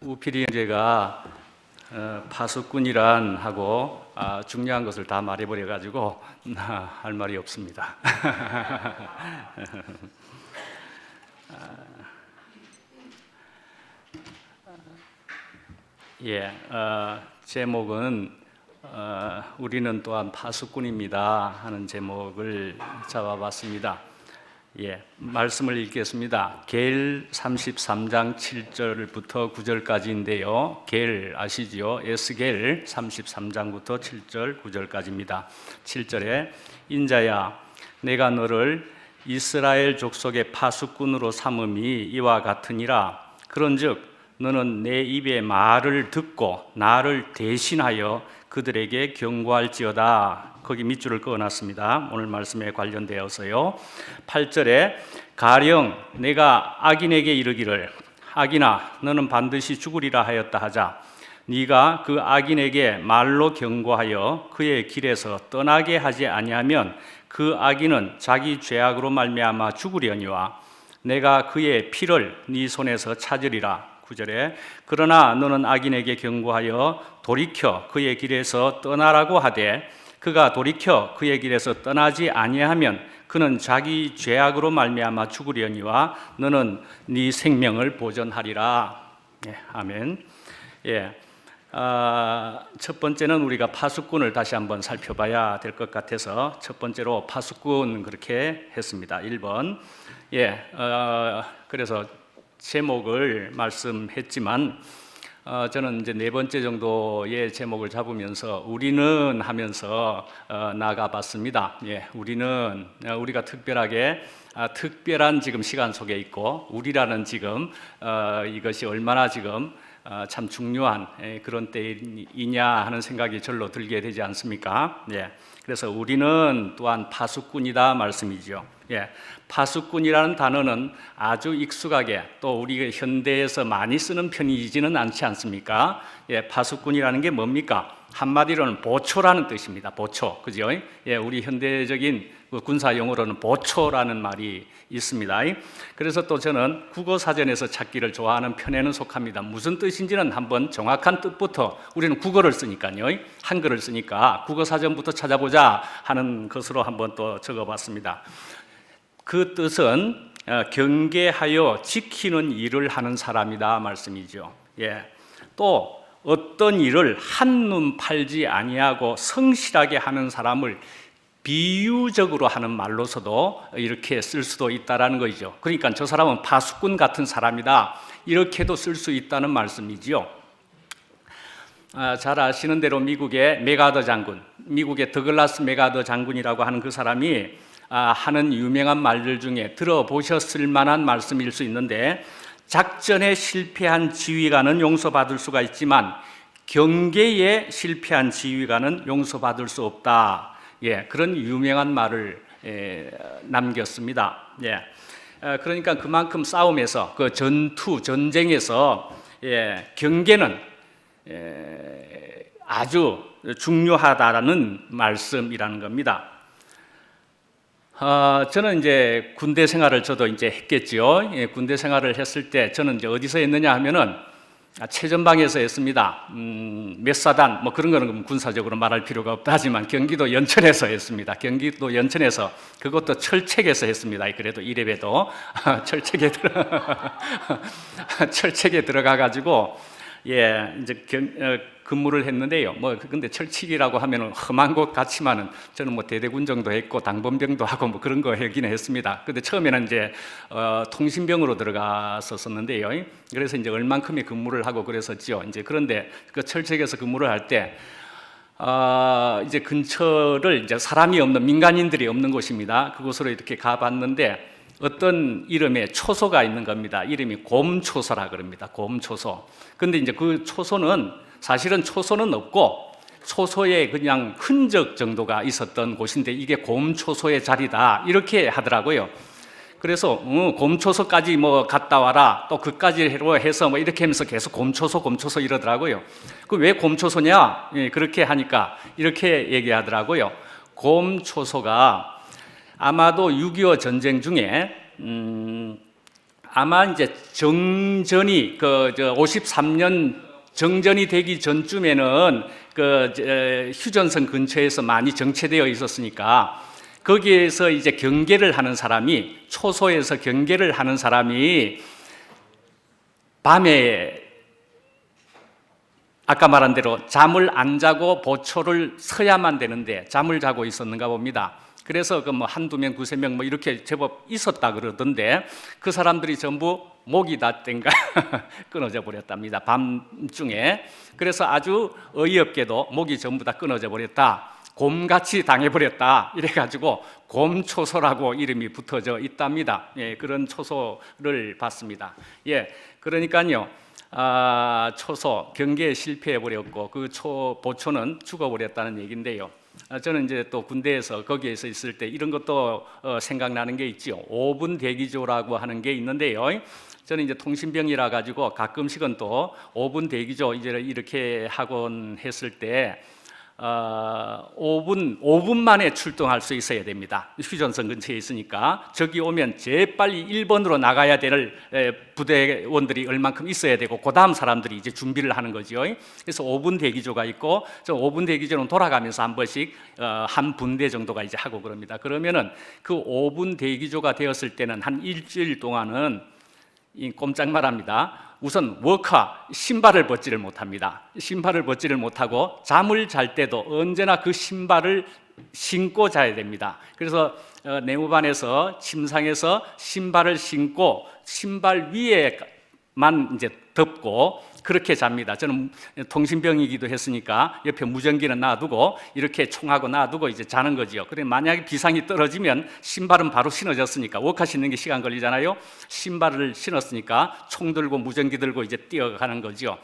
우필이 형제가 파수꾼이란 하고 중요한 것을 다 말해버려 가지고 할 말이 없습니다. 제목은 우리는 또한 파수꾼입니다 하는 제목을 잡아봤습니다. 말씀을 읽겠습니다. 게일 33장 7절부터 9절까지인데요. 게일 아시지요? 에스겔 33장부터 7절 9절까지입니다. 7절에 인자야 내가 너를 이스라엘 족속의 파수꾼으로 삼음이 이와 같으니라. 그런즉 너는 내 입의 말을 듣고 나를 대신하여 그들에게 경고할지어다. 거기 밑줄을 그어놨습니다. 오늘 말씀에 관련되어서요. 8절에 가령 내가 악인에게 이르기를 악인아 너는 반드시 죽으리라 하였다 하자 네가 그 악인에게 말로 경고하여 그의 길에서 떠나게 하지 아니하면 그 악인은 자기 죄악으로 말미암아 죽으려니와 내가 그의 피를 네 손에서 찾으리라. 9절에 그러나 너는 악인에게 경고하여 돌이켜 그의 길에서 떠나라고 하되 그가 돌이켜 그의 길에서 떠나지 아니하면 그는 자기 죄악으로 말미암아 죽으려니와 너는 네 생명을 보존하리라. 아멘. 첫 번째는 우리가 파수꾼을 다시 한번 살펴봐야 될 것 같아서 첫 번째로 파수꾼 그렇게 했습니다. 1번. 그래서 제목을 말씀했지만 저는 이제 네 번째 정도의 제목을 잡으면서 우리는 하면서 나가봤습니다. 우리가 특별하게 특별한 지금 시간 속에 있고 우리라는 지금 이것이 얼마나 지금 참 중요한 그런 때이냐 하는 생각이 절로 들게 되지 않습니까? 그래서 우리는 또한 파수꾼이다 말씀이죠. 파수꾼이라는 단어는 아주 익숙하게 또 우리가 현대에서 많이 쓰는 편이지는 않지 않습니까? 파수꾼이라는 게 뭡니까? 한마디로는 보초라는 뜻입니다. 보초, 그죠? 우리 현대적인 군사 용어로는 보초라는 말이 있습니다. 그래서 또 저는 국어 사전에서 찾기를 좋아하는 편에는 속합니다. 무슨 뜻인지는 한번 정확한 뜻부터 우리는 국어를 쓰니까요, 한글을 쓰니까 국어 사전부터 찾아보자 하는 것으로 한번 또 적어봤습니다. 그 뜻은 경계하여 지키는 일을 하는 사람이다 말씀이죠. 또 어떤 일을 한눈 팔지 아니하고 성실하게 하는 사람을 비유적으로 하는 말로서도 이렇게 쓸 수도 있다라는 거죠. 그러니까 저 사람은 파수꾼 같은 사람이다 이렇게도 쓸 수 있다는 말씀이지요. 잘 아시는 대로 미국의 맥아더 장군, 미국의 더글라스 맥아더 장군이라고 하는 그 사람이 하는 유명한 말들 중에 들어보셨을 만한 말씀일 수 있는데 작전에 실패한 지휘관은 용서받을 수가 있지만 경계에 실패한 지휘관은 용서받을 수 없다. 그런 유명한 말을 남겼습니다. 그러니까 그만큼 싸움에서 그 전쟁에서 경계는 아주 중요하다라는 말씀이라는 겁니다. 저는 이제 군대 생활을 저도 이제 했겠죠. 군대 생활을 했을 때 저는 이제 어디서 했느냐 하면은 최전방에서 했습니다. 몇 사단 뭐 그런 거는 군사적으로 말할 필요가 없다 하지만 경기도 연천에서 했습니다. 경기도 연천에서 그것도 철책에서 했습니다. 그래도 이래봬도 철책에 들어가 가지고 이제 근무를 했는데요. 근데 철칙이라고 하면은 험한 곳 같지만은 저는 대대군정도 했고 당번병도 하고 그런 거 하기는 했습니다. 근데 처음에는 이제 통신병으로 들어갔었는데요. 그래서 이제 얼만큼의 근무를 하고 그랬었죠. 이제 그런데 그 철책에서 근무를 할 때 이제 근처를 이제 사람이 없는 민간인들이 없는 곳입니다. 그곳으로 이렇게 가봤는데 어떤 이름의 초소가 있는 겁니다. 이름이 곰초소라 그럽니다. 곰초소. 근데 이제 그 초소는 사실은 초소는 없고 초소에 그냥 흔적 정도가 있었던 곳인데 이게 곰초소의 자리다 이렇게 하더라고요. 그래서 곰초소까지 갔다 와라 또 그까지로 해서 이렇게 하면서 계속 곰초소 이러더라고요. 그 왜 곰초소냐? 그렇게 하니까 이렇게 얘기하더라고요. 곰초소가 아마도 6.25 전쟁 중에 아마 이제 정전이 53년 정전이 되기 전쯤에는 휴전선 근처에서 많이 정체되어 있었으니까 거기에서 이제 경계를 하는 사람이, 초소에서 경계를 하는 사람이 밤에 아까 말한 대로 잠을 안 자고 보초를 서야만 되는데 잠을 자고 있었는가 봅니다. 그래서 뭐 한두 명, 두세 명 뭐 이렇게 제법 있었다 그러던데 그 사람들이 전부 목이 다 땡가 끊어져 버렸답니다. 밤중에. 그래서 아주 어이없게도 목이 전부 다 끊어져 버렸다. 곰같이 당해버렸다. 이래가지고 곰초소라고 이름이 붙어져 있답니다. 예, 그런 초소를 봤습니다. 예, 그러니까요. 초소 경계에 실패해버렸고 그 보초는 죽어버렸다는 얘기인데요. 저는 이제 또 군대에서 거기에서 있을 때 이런 것도 생각나는 게 있죠. 5분 대기조라고 하는 게 있는데요. 저는 이제 통신병이라 가지고 가끔씩은 또 5분 대기조 이제 이렇게 하곤 했을 때 5분 만에 출동할 수 있어야 됩니다. 휴전선 근처에 있으니까 저기 오면 재빨리 1번으로 나가야 될 부대원들이 얼만큼 있어야 되고 그 다음 사람들이 이제 준비를 하는 거죠. 그래서 5분 대기조가 있고 저 5분 대기조는 돌아가면서 한 번씩 한 분대 정도가 이제 하고 그럽니다. 그러면은 그 5분 대기조가 되었을 때는 한 일주일 동안은 꼼짝 말합니다. 우선 워커 신발을 벗지를 못합니다. 신발을 벗지를 못하고 잠을 잘 때도 언제나 그 신발을 신고 자야 됩니다. 그래서 내무반에서 침상에서 신발을 신고 신발 위에만 이제 덮고 그렇게 잡니다. 저는 통신병이기도 했으니까 옆에 무전기는 놔두고 이렇게 총하고 놔두고 이제 자는 거지요. 그래 만약에 비상이 떨어지면 신발은 바로 신어졌으니까 워커 신는 게 시간 걸리잖아요. 신발을 신었으니까 총 들고 무전기 들고 이제 뛰어가는 거죠.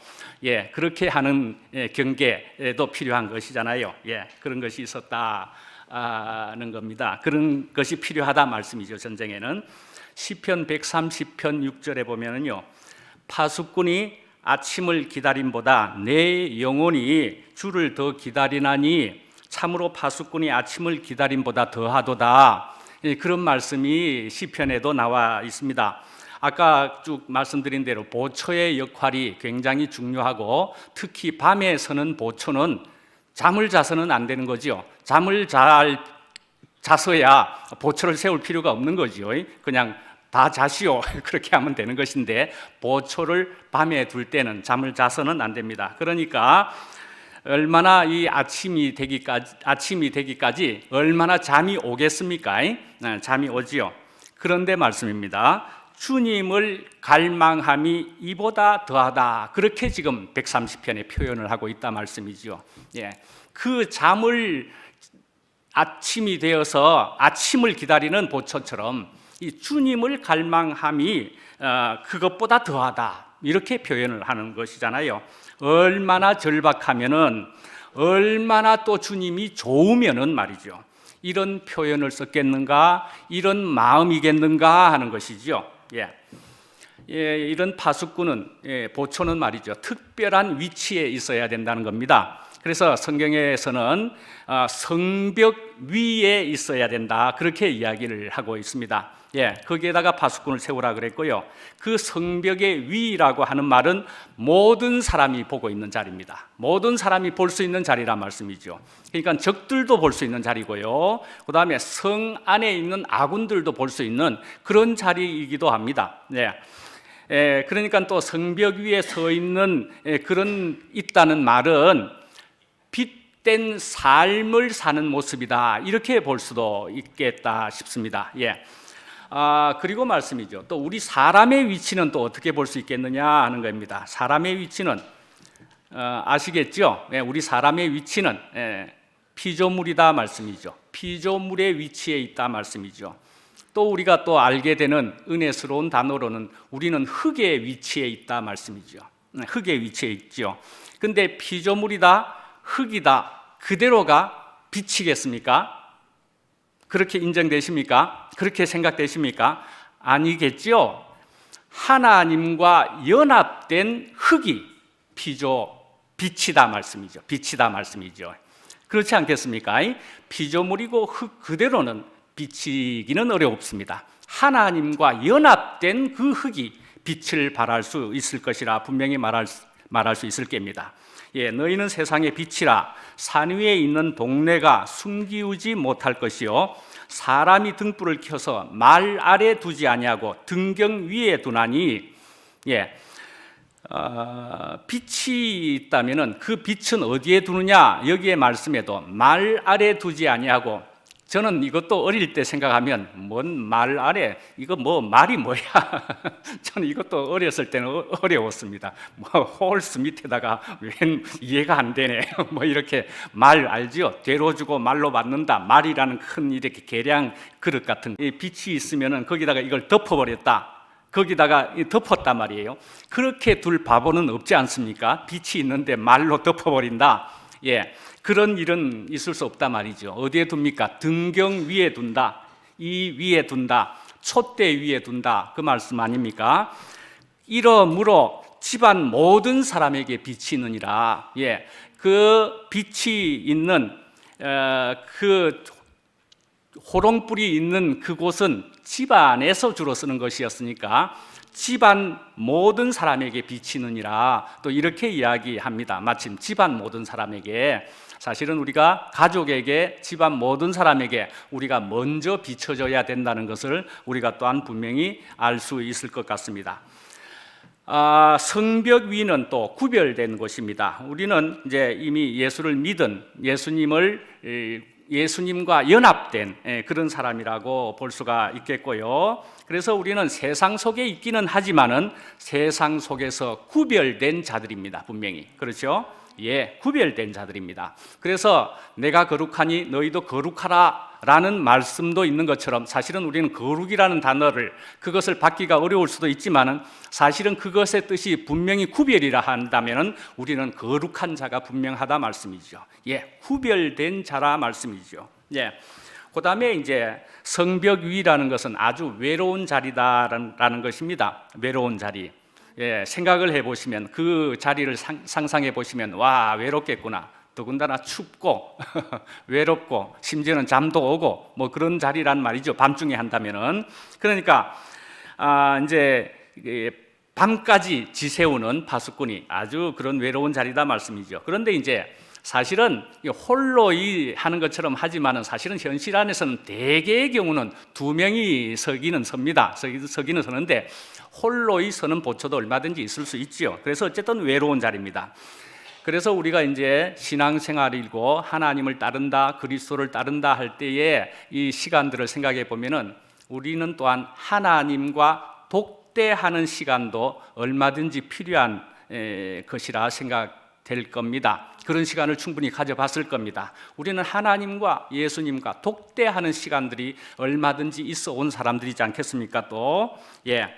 예, 그렇게 하는 경계도 필요한 것이잖아요. 예, 그런 것이 있었다는 겁니다. 그런 것이 필요하다 말씀이죠. 전쟁에는 시편 130편 6절에 보면은요. 파수꾼이 아침을 기다림보다 내 영혼이 주를 더 기다리나니 참으로 파수꾼이 아침을 기다림보다 더하도다. 그런 말씀이 시편에도 나와 있습니다. 아까 쭉 말씀드린 대로 보초의 역할이 굉장히 중요하고 특히 밤에 서는 보초는 잠을 자서는 안 되는 거죠. 잠을 잘 자서야 보초를 세울 필요가 없는 거죠. 그냥 다 자시오 그렇게 하면 되는 것인데 보초를 밤에 둘 때는 잠을 자서는 안 됩니다. 그러니까 얼마나 이 아침이 되기까지 얼마나 잠이 오겠습니까? 잠이 오지요. 그런데 말씀입니다. 주님을 갈망함이 이보다 더하다. 그렇게 지금 130편에 표현을 하고 있다 말씀이죠. 예, 그 잠을 아침이 되어서 아침을 기다리는 보초처럼 이 주님을 갈망함이 그것보다 더하다 이렇게 표현을 하는 것이잖아요. 얼마나 절박하면은 얼마나 또 주님이 좋으면은 말이죠. 이런 표현을 썼겠는가, 이런 마음이겠는가 하는 것이죠. 예, 이런 파수꾼은 보초는 말이죠. 특별한 위치에 있어야 된다는 겁니다. 그래서 성경에서는 성벽 위에 있어야 된다 그렇게 이야기를 하고 있습니다. 예, 거기에다가 파수꾼을 세우라 그랬고요. 그 성벽의 위라고 하는 말은 모든 사람이 보고 있는 자리입니다. 모든 사람이 볼 수 있는 자리란 말씀이죠. 그러니까 적들도 볼 수 있는 자리고요. 그 다음에 성 안에 있는 아군들도 볼 수 있는 그런 자리이기도 합니다. 예, 그러니까 또 성벽 위에 서 있는 그런 있다는 말은 빛된 삶을 사는 모습이다 이렇게 볼 수도 있겠다 싶습니다. 예. 그리고 말씀이죠. 또 우리 사람의 위치는 또 어떻게 볼 수 있겠느냐 하는 겁니다. 사람의 위치는 아시겠죠? 예, 우리 사람의 위치는 피조물이다 말씀이죠. 피조물의 위치에 있다 말씀이죠. 또 우리가 또 알게 되는 은혜스러운 단어로는 우리는 흙의 위치에 있다 말씀이죠. 흙의 위치에 있죠. 근데 피조물이다, 흙이다 그대로가 빛이겠습니까? 그렇게 인정되십니까? 그렇게 생각되십니까? 아니겠죠? 하나님과 연합된 흙이 빛이다 말씀이죠. 빛이다 말씀이죠. 그렇지 않겠습니까? 피조물이고 흙 그대로는 비치기는 어렵습니다. 하나님과 연합된 그 흙이 빛을 발할 수 있을 것이라 분명히 말할 수 있을 겁니다. 예, 너희는 세상의 빛이라. 산 위에 있는 동네가 숨기우지 못할 것이요 사람이 등불을 켜서 말 아래 두지 아니하고 등경 위에 두나니, 빛이 있다면은 그 빛은 어디에 두느냐? 여기에 말씀에도 말 아래 두지 아니하고, 저는 이것도 어릴 때 생각하면 뭔 말 아래, 이거 뭐 말이 뭐야? 저는 이것도 어렸을 때는 어려웠습니다. 뭐 홀스 밑에다가 웬 이해가 안 되네. 뭐 이렇게 말 알지요? 되로 주고 말로 받는다. 말이라는 큰 이렇게 계량 그릇 같은 빛이 있으면은 거기다가 이걸 덮어버렸다. 거기다가 덮었단 말이에요. 그렇게 둘 바보는 없지 않습니까? 빛이 있는데 말로 덮어버린다. 예, 그런 일은 있을 수 없단 말이죠. 어디에 둡니까? 등경 위에 둔다. 이 위에 둔다. 촛대 위에 둔다. 그 말씀 아닙니까? 이러므로 집안 모든 사람에게 빛이 있느니라. 예, 그 빛이 있는 그 호롱불이 있는 그곳은 집안에서 주로 쓰는 것이었으니까 집안 모든 사람에게 비치느니라, 또 이렇게 이야기합니다. 마침 집안 모든 사람에게, 사실은 우리가 가족에게, 집안 모든 사람에게 우리가 먼저 비춰져야 된다는 것을 우리가 또한 분명히 알 수 있을 것 같습니다. 성벽 위는 또 구별된 곳입니다. 우리는 이제 이미 예수를 믿은, 예수님과 연합된 그런 사람이라고 볼 수가 있겠고요. 그래서 우리는 세상 속에 있기는 하지만은 세상 속에서 구별된 자들입니다. 분명히. 그렇죠? 예, 구별된 자들입니다. 그래서 내가 거룩하니 너희도 거룩하라 라는 말씀도 있는 것처럼, 사실은 우리는 거룩이라는 단어를, 그것을 받기가 어려울 수도 있지만은 사실은 그것의 뜻이 분명히 구별이라 한다면은 우리는 거룩한 자가 분명하다 말씀이죠. 예, 구별된 자라 말씀이죠. 예. 그다음에 이제 성벽 위라는 것은 아주 외로운 자리다라는 것입니다. 외로운 자리. 예, 생각을 해보시면, 그 자리를 상상해 보시면, 와, 외롭겠구나. 더군다나 춥고 외롭고 심지어는 잠도 오고 뭐 그런 자리란 말이죠. 밤중에 한다면은. 그러니까 이제 밤까지 지새우는 파수꾼이 아주 그런 외로운 자리다 말씀이죠. 그런데 이제 사실은 홀로 하는 것처럼 하지만은 사실은 현실 안에서는 대개의 경우는 두 명이 서기는 섭니다. 서기는 서는데 홀로 서는 보초도 얼마든지 있을 수 있죠. 그래서 어쨌든 외로운 자리입니다. 그래서 우리가 이제 신앙생활이고 하나님을 따른다, 그리스도를 따른다 할 때에 이 시간들을 생각해 보면은 우리는 또한 하나님과 독대하는 시간도 얼마든지 필요한 것이라 생각될 겁니다. 그런 시간을 충분히 가져봤을 겁니다. 우리는 하나님과 예수님과 독대하는 시간들이 얼마든지 있어 온 사람들이지 않겠습니까? 또 예.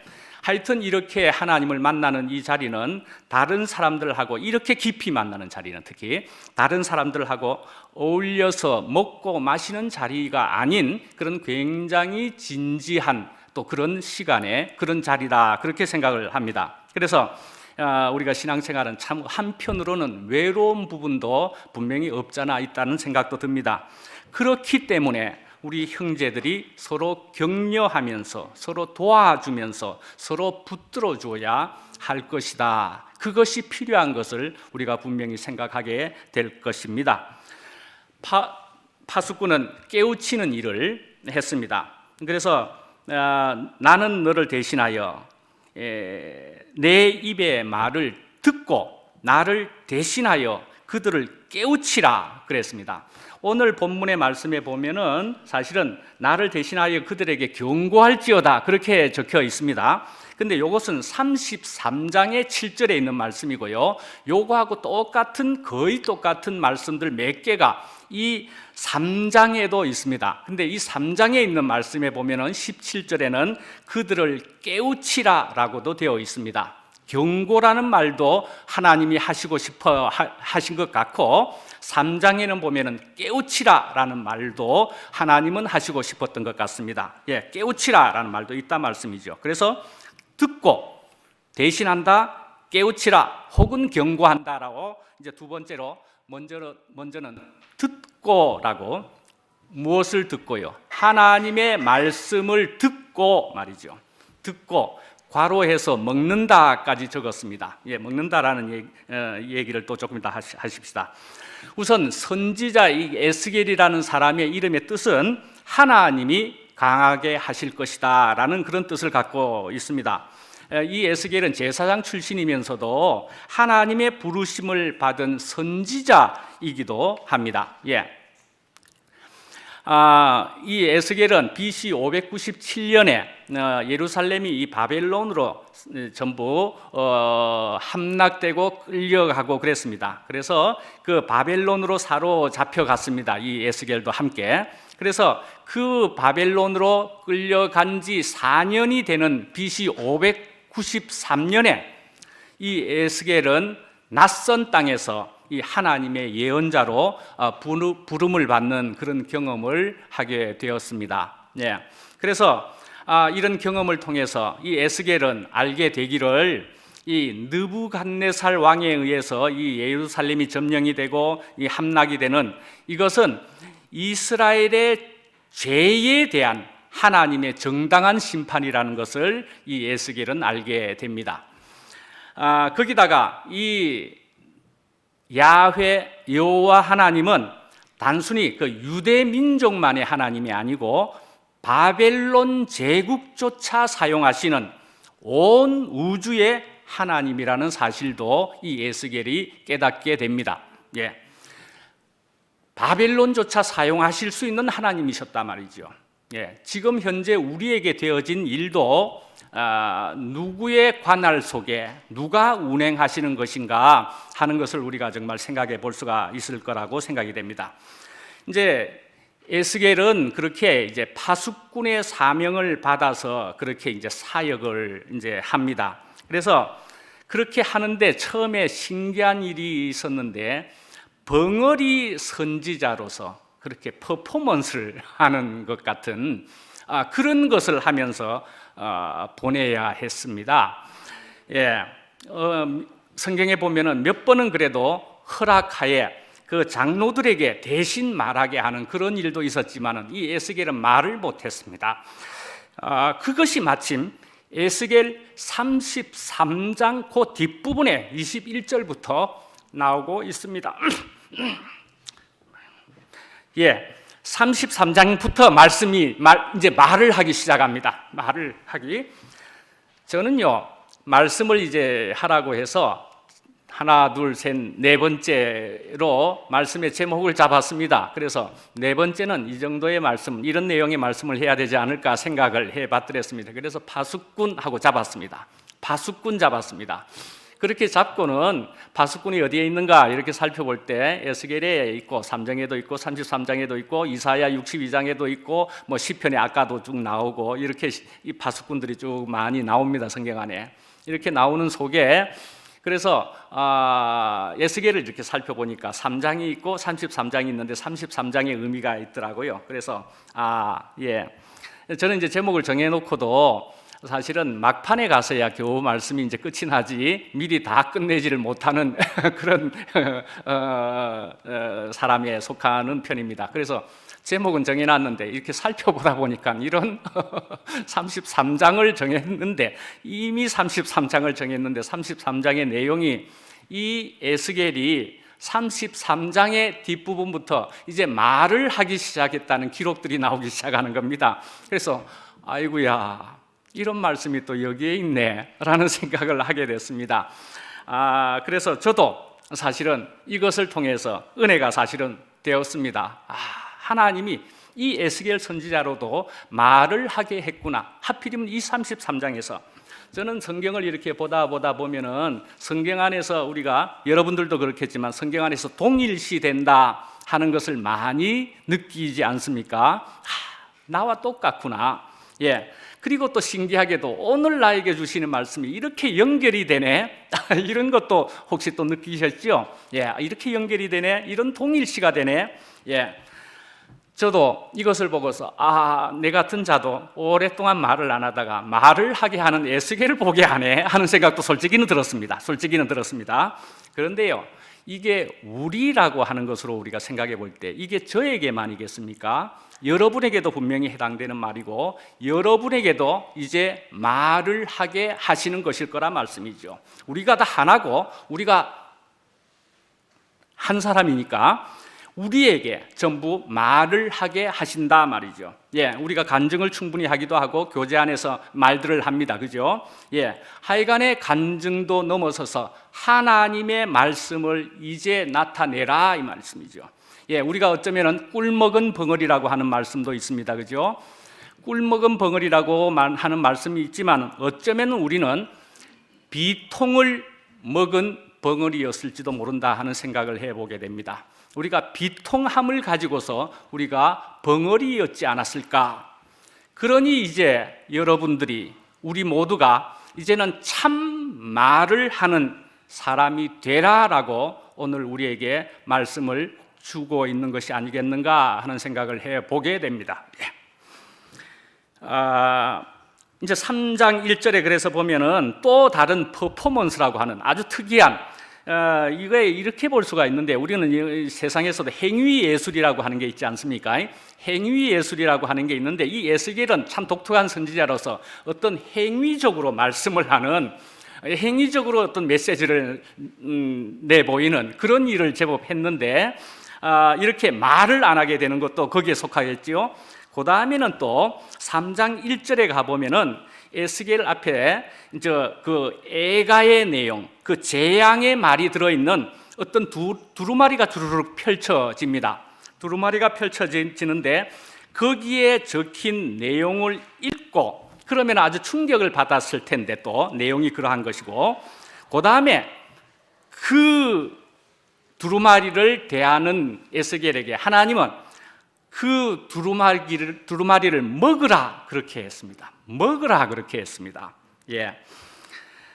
하여튼 이렇게 하나님을 만나는 이 자리는 다른 사람들하고 이렇게 깊이 만나는 자리는, 특히 다른 사람들하고 어울려서 먹고 마시는 자리가 아닌 그런 굉장히 진지한 또 그런 시간에 그런 자리다, 그렇게 생각을 합니다. 그래서 우리가 신앙생활은 참 한편으로는 외로운 부분도 분명히 없잖아 있다는 생각도 듭니다. 그렇기 때문에 우리 형제들이 서로 격려하면서 서로 도와주면서 서로 붙들어줘야 할 것이다. 그것이 필요한 것을 우리가 분명히 생각하게 될 것입니다. 파수꾼은 깨우치는 일을 했습니다. 그래서 나는 너를 대신하여 내 입의 말을 듣고 나를 대신하여 그들을 깨우치라 그랬습니다. 오늘 본문의 말씀에 보면은 사실은 나를 대신하여 그들에게 경고할지어다 그렇게 적혀 있습니다. 근데 이것은 33장의 7절에 있는 말씀이고요. 요거하고 거의 똑같은 말씀들 몇 개가 이 3장에도 있습니다. 근데 이 3장에 있는 말씀에 보면은 17절에는 그들을 깨우치라라고도 되어 있습니다. 경고라는 말도 하나님이 하시고 싶어 하신 것 같고 3장에는 보면은 깨우치라라는 말도 하나님은 하시고 싶었던 것 같습니다. 예, 깨우치라라는 말도 있단 말씀이죠. 그래서 듣고 대신한다, 깨우치라 혹은 경고한다라고 이제 두 번째로 먼저는 듣고라고 무엇을 듣고요? 하나님의 말씀을 듣고 말이죠. 듣고 괄호해서 먹는다까지 적었습니다. 예, 먹는다라는 얘기를 또 조금 더 하십시다. 우선 선지자 이 에스겔이라는 사람의 이름의 뜻은 하나님이 강하게 하실 것이다 라는 그런 뜻을 갖고 있습니다. 이 에스겔은 제사장 출신이면서도 하나님의 부르심을 받은 선지자이기도 합니다. 예. 이 에스겔은 BC 597년에 예루살렘이 이 바벨론으로 전부 함락되고 끌려가고 그랬습니다. 그래서 그 바벨론으로 사로잡혀 갔습니다. 이 에스겔도 함께. 그래서 그 바벨론으로 끌려간 지 4년이 되는 BC 593년에 이 에스겔은 낯선 땅에서 이 하나님의 예언자로 부름을 받는 그런 경험을 하게 되었습니다. 예. 그래서 이런 경험을 통해서 이 에스겔은 알게 되기를 이 느부갓네살 왕에 의해서 이 예루살렘이 점령이 되고 이 함락이 되는 이것은 이스라엘의 죄에 대한 하나님의 정당한 심판이라는 것을 이 에스겔은 알게 됩니다. 거기다가 이 야훼 여호와 하나님은 단순히 그 유대 민족만의 하나님이 아니고 바벨론 제국조차 사용하시는 온 우주의 하나님이라는 사실도 이 에스겔이 깨닫게 됩니다. 예. 바벨론조차 사용하실 수 있는 하나님이셨단 말이죠. 예. 지금 현재 우리에게 되어진 일도 누구의 관할 속에 누가 운행하시는 것인가 하는 것을 우리가 정말 생각해 볼 수가 있을 거라고 생각이 됩니다. 이제 에스겔은 그렇게 이제 파수꾼의 사명을 받아서 그렇게 이제 사역을 이제 합니다. 그래서 그렇게 하는데 처음에 신기한 일이 있었는데 벙어리 선지자로서 그렇게 퍼포먼스를 하는 것 같은 그런 것을 하면서 보내야 했습니다. 예, 성경에 보면은 몇 번은 그래도 허락하에 그 장로들에게 대신 말하게 하는 그런 일도 있었지만은 이 에스겔은 말을 못했습니다. 그것이 마침 에스겔 33장 그 뒷부분에 21절부터 나오고 있습니다. 예. 33장부터 이제 말을 하기 시작합니다. 말을 하기. 저는요, 말씀을 이제 하라고 해서 하나, 둘, 셋, 네 번째로 말씀의 제목을 잡았습니다. 그래서 네 번째는 이 정도의 말씀, 이런 내용의 말씀을 해야 되지 않을까 생각을 해봤더랬습니다. 그래서 파수꾼하고 잡았습니다. 파수꾼 잡았습니다. 그렇게 잡고는 파수꾼이 어디에 있는가 이렇게 살펴볼 때 에스겔에 있고 3장에도 있고 33장에도 있고 이사야 62장에도 있고 뭐 시편에 아까도 쭉 나오고 이렇게 이 파수꾼들이 쭉 많이 나옵니다. 성경 안에 이렇게 나오는 속에 그래서 에스겔을 이렇게 살펴보니까 3장이 있고 33장이 있는데 33장의 의미가 있더라고요. 그래서 예, 저는 이제 제목을 정해놓고도 사실은 막판에 가서야 겨우 말씀이 이제 끝이 나지 미리 다 끝내지를 못하는 그런 사람에 속하는 편입니다. 그래서 제목은 정해놨는데 이렇게 살펴보다 보니까 이런 33장을 정했는데 이미 33장을 정했는데 33장의 내용이 이 에스겔이 33장의 뒷부분부터 이제 말을 하기 시작했다는 기록들이 나오기 시작하는 겁니다. 그래서 아이고야 이런 말씀이 또 여기에 있네 라는 생각을 하게 됐습니다. 그래서 저도 사실은 이것을 통해서 은혜가 사실은 되었습니다. 하나님이 이 에스겔 선지자로도 말을 하게 했구나. 하필이면 이 33장에서 저는 성경을 이렇게 보다 보면은 성경 안에서 우리가 여러분들도 그렇겠지만 성경 안에서 동일시 된다 하는 것을 많이 느끼지 않습니까? 나와 똑같구나. 예. 그리고 또 신기하게도 오늘 나에게 주시는 말씀이 이렇게 연결이 되네. 이런 것도 혹시 또 느끼셨죠? 예, 이렇게 연결이 되네. 이런 동일시가 되네. 예. 저도 이것을 보고서 내 같은 자도 오랫동안 말을 안 하다가 말을 하게 하는 에스겔을 보게 하네 하는 생각도 솔직히는 들었습니다. 그런데요, 이게 우리라고 하는 것으로 우리가 생각해 볼 때 이게 저에게만이겠습니까? 여러분에게도 분명히 해당되는 말이고 여러분에게도 이제 말을 하게 하시는 것일 거란 말씀이죠. 우리가 다 하나고 우리가 한 사람이니까 우리에게 전부 말을 하게 하신다 말이죠. 우리가 간증을 충분히 하기도 하고 교제 안에서 말들을 합니다. 그죠? 하여간에 간증도 넘어서서 하나님의 말씀을 이제 나타내라 이 말씀이죠. 우리가 어쩌면은 꿀먹은 벙어리라고 하는 말씀도 있습니다. 그죠? 꿀먹은 벙어리라고 하는 말씀이 있지만 어쩌면 우리는 비통을 먹은 벙어리였을지도 모른다 하는 생각을 해보게 됩니다. 우리가 비통함을 가지고서 우리가 벙어리였지 않았을까? 그러니 이제 여러분들이 우리 모두가 이제는 참 말을 하는 사람이 되라라고 오늘 우리에게 말씀을 주고 있는 것이 아니겠는가 하는 생각을 해보게 됩니다. 이제 3장 1절에 그래서 보면은 또 다른 퍼포먼스라고 하는 아주 특이한 이거에 이렇게 볼 수가 있는데 우리는 이 세상에서도 행위 예술이라고 하는 게 있지 않습니까? 행위 예술이라고 하는 게 있는데 이 에스겔은 참 독특한 선지자로서 어떤 행위적으로 말씀을 하는 행위적으로 어떤 메시지를 내보이는 그런 일을 제법 했는데 이렇게 말을 안 하게 되는 것도 거기에 속하겠지요. 그 다음에는 또 3장 1절에 가보면은 에스겔 앞에 그 애가의 내용, 그 재앙의 말이 들어있는 어떤 두루마리가 주르륵 펼쳐집니다. 두루마리가 펼쳐지는데 거기에 적힌 내용을 읽고 그러면 아주 충격을 받았을 텐데 또 내용이 그러한 것이고 그 다음에 그 두루마리를 대하는 에스겔에게 하나님은 그 두루마리를 먹으라 그렇게 했습니다. 먹으라 그렇게 했습니다.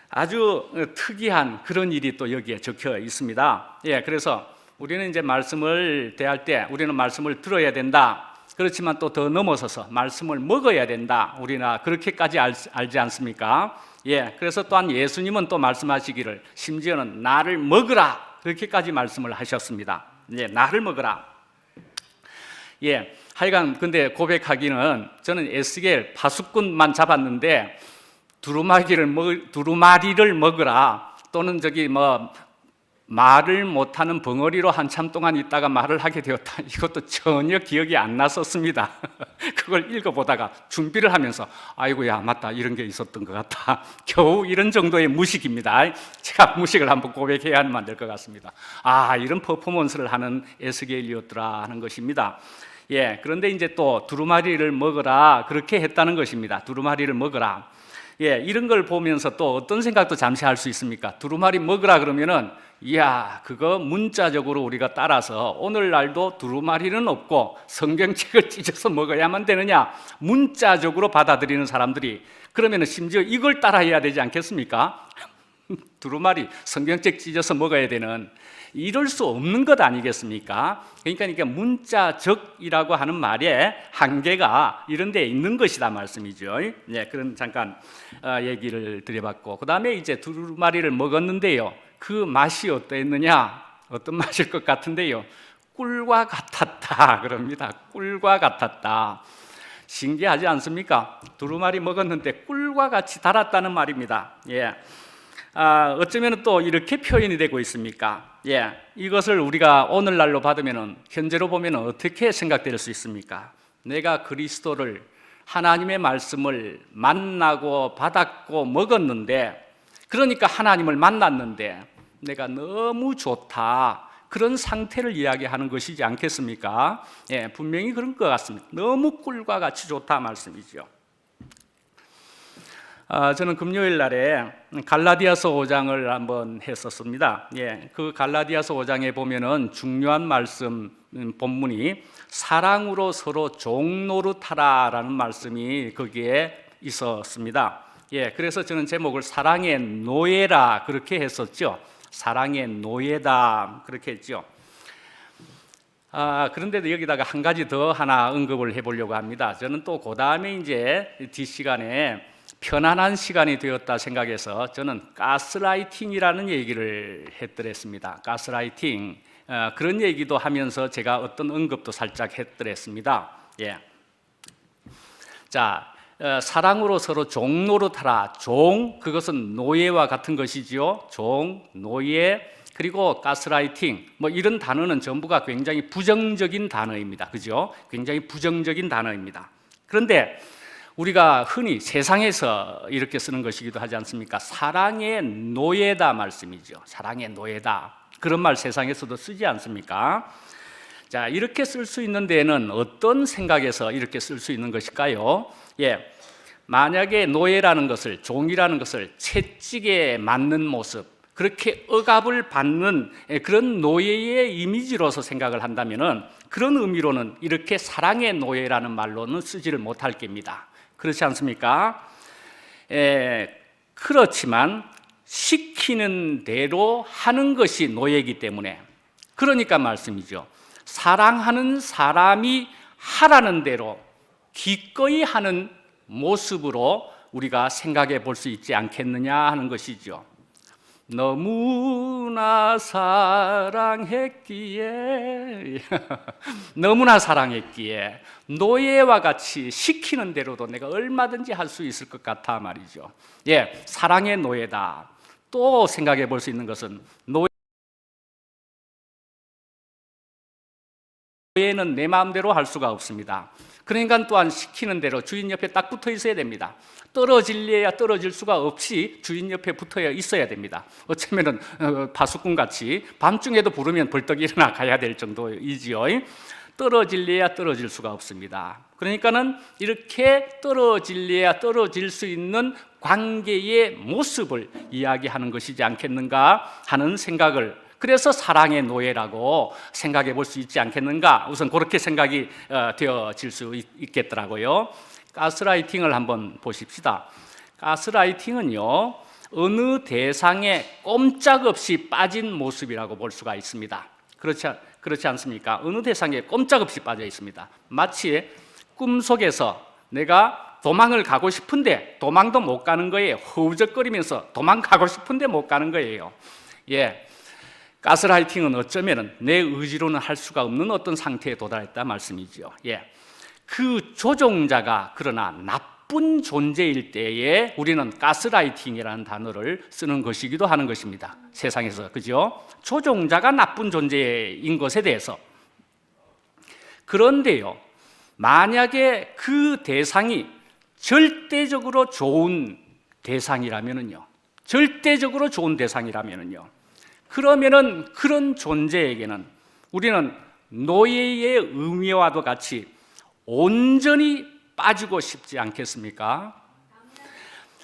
아주 특이한 그런 일이 또 여기에 적혀 있습니다. 그래서 우리는 이제 말씀을 대할 때 우리는 말씀을 들어야 된다. 그렇지만 또 더 넘어서서 말씀을 먹어야 된다. 우리나 그렇게까지 알지 않습니까? 그래서 또한 예수님은 또 말씀하시기를 심지어는 나를 먹으라 그렇게까지 말씀을 하셨습니다. 나를 먹으라. 하여간 근데 고백하기는 저는 에스겔 파수꾼만 잡았는데 두루마리를 먹으라 또는 말을 못하는 벙어리로 한참 동안 있다가 말을 하게 되었다. 이것도 전혀 기억이 안 났었습니다. 그걸 읽어보다가 준비를 하면서 아이고야 맞다 이런 게 있었던 것 같다. 겨우 이런 정도의 무식입니다. 제가 무식을 한번 고백해야만 될 것 같습니다. 이런 퍼포먼스를 하는 에스겔이었더라 하는 것입니다. 그런데 이제 또 두루마리를 먹으라 그렇게 했다는 것입니다. 두루마리를 먹으라. 이런 걸 보면서 또 어떤 생각도 잠시 할 수 있습니까? 두루마리 먹으라 그러면은 그거 문자적으로 우리가 따라서 오늘날도 두루마리는 없고 성경책을 찢어서 먹어야만 되느냐 문자적으로 받아들이는 사람들이 그러면은 심지어 이걸 따라해야 되지 않겠습니까? 두루마리 성경책 찢어서 먹어야 되는 이럴 수 없는 것 아니겠습니까? 그러니까 문자적이라고 하는 말의 한계가 이런 데 있는 것이다 말씀이죠. 그런 잠깐 얘기를 드려봤고 그 다음에 이제 두루마리를 먹었는데요. 그 맛이 어땠느냐? 어떤 맛일 것 같은데요. 꿀과 같았다 그럽니다. 꿀과 같았다. 신기하지 않습니까? 두루마리 먹었는데 꿀과 같이 달았다는 말입니다. 어쩌면 또 이렇게 표현이 되고 있습니까? 이것을 우리가 오늘날로 받으면 현재로 보면 어떻게 생각될 수 있습니까? 내가 그리스도를 하나님의 말씀을 만나고 받았고 먹었는데 그러니까 하나님을 만났는데 내가 너무 좋다 그런 상태를 이야기하는 것이지 않겠습니까? 분명히 그런 것 같습니다. 너무 꿀과 같이 좋다 말씀이죠. 저는 금요일 날에 갈라디아서 5장을 한번 했었습니다. 그 갈라디아서 5장에 보면은 중요한 말씀 본문이 사랑으로 서로 종노릇하라라는 말씀이 거기에 있었습니다. 그래서 저는 제목을 사랑의 노예라 그렇게 했었죠. 사랑의 노예다 그렇게 했죠. 그런데도 여기다가 한 가지 더 하나 언급을 해보려고 합니다. 저는 또 그 다음에 이제 뒷시간에 편안한 시간이 되었다 생각해서 저는 가스라이팅이라는 얘기를 했더랬습니다. 가스라이팅, 그런 얘기도 하면서 제가 어떤 언급도 살짝 했더랬습니다. 예. 자, 사랑으로 서로 종 노릇하라. 종, 그것은 노예와 같은 것이지요. 종, 노예, 그리고 가스라이팅, 뭐 이런 단어는 전부가 굉장히 부정적인 단어입니다. 그죠? 굉장히 부정적인 단어입니다. 그런데 우리가 흔히 세상에서 이렇게 쓰는 것이기도 하지 않습니까? 사랑의 노예다 말씀이죠. 사랑의 노예다. 그런 말 세상에서도 쓰지 않습니까? 자, 이렇게 쓸 수 있는 데에는 어떤 생각에서 이렇게 쓸 수 있는 것일까요? 예. 만약에 노예라는 것을, 종이라는 것을 채찍에 맞는 모습, 그렇게 억압을 받는 그런 노예의 이미지로서 생각을 한다면은 그런 의미로는 이렇게 사랑의 노예라는 말로는 쓰지를 못할 겁니다. 그렇지 않습니까? 그렇지만 시키는 대로 하는 것이 노예이기 때문에, 그러니까 말씀이죠. 사랑하는 사람이 하라는 대로 기꺼이 하는 모습으로 우리가 생각해 볼 수 있지 않겠느냐 하는 것이죠. 너무나 사랑했기에 너무나 사랑했기에 노예와 같이 시키는 대로도 내가 얼마든지 할 수 있을 것 같아 말이죠. 예, 사랑의 노예다. 또 생각해 볼 수 있는 것은 노예는 내 마음대로 할 수가 없습니다. 그러니까 또한 시키는 대로 주인 옆에 딱 붙어 있어야 됩니다. 떨어질래야 떨어질 수가 없이 주인 옆에 붙어 있어야 됩니다. 어쩌면은 파수꾼 같이 밤중에도 부르면 벌떡 일어나 가야 될 정도이지요. 떨어질래야 떨어질 수가 없습니다. 그러니까는 이렇게 떨어질래야 떨어질 수 있는 관계의 모습을 이야기하는 것이지 않겠는가 하는 생각을, 그래서 사랑의 노예라고 생각해 볼 수 있지 않겠는가, 우선 그렇게 생각이 되어질 수 있겠더라고요. 가스라이팅을 한번 보십시다. 가스라이팅은요, 어느 대상에 꼼짝없이 빠진 모습이라고 볼 수가 있습니다. 그렇지 않습니까? 어느 대상에 꼼짝없이 빠져 있습니다. 마치 꿈속에서 내가 도망을 가고 싶은데 도망도 못 가는 거예요. 허우적거리면서 도망가고 싶은데 못 가는 거예요. 예. 가스라이팅은 어쩌면 내 의지로는 할 수가 없는 어떤 상태에 도달했다 말씀이죠. 예. 그 조종자가 그러나 나쁜 존재일 때에 우리는 가스라이팅이라는 단어를 쓰는 것이기도 하는 것입니다. 세상에서, 그죠? 조종자가 나쁜 존재인 것에 대해서. 그런데요, 만약에 그 대상이 절대적으로 좋은 대상이라면은요, 절대적으로 좋은 대상이라면은요, 그러면은 그런 존재에게는 우리는 노예의 의미와도 같이 온전히 빠지고 싶지 않겠습니까?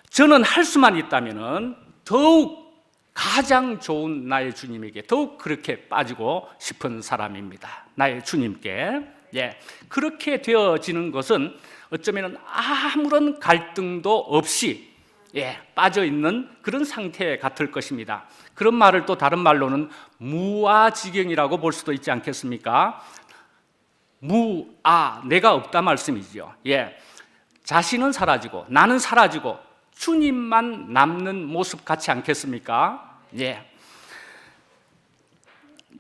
저는 할 수만 있다면은 더욱 가장 좋은 나의 주님에게 더욱 그렇게 빠지고 싶은 사람입니다. 나의 주님께. 예. 그렇게 되어지는 것은 어쩌면 아무런 갈등도 없이 빠져 있는 그런 상태 같을 것입니다. 그런 말을 또 다른 말로는 무아지경이라고 볼 수도 있지 않겠습니까? 내가 없다 말씀이죠. 예. 자신은 사라지고 나는 사라지고 주님만 남는 모습 같지 않겠습니까? 예.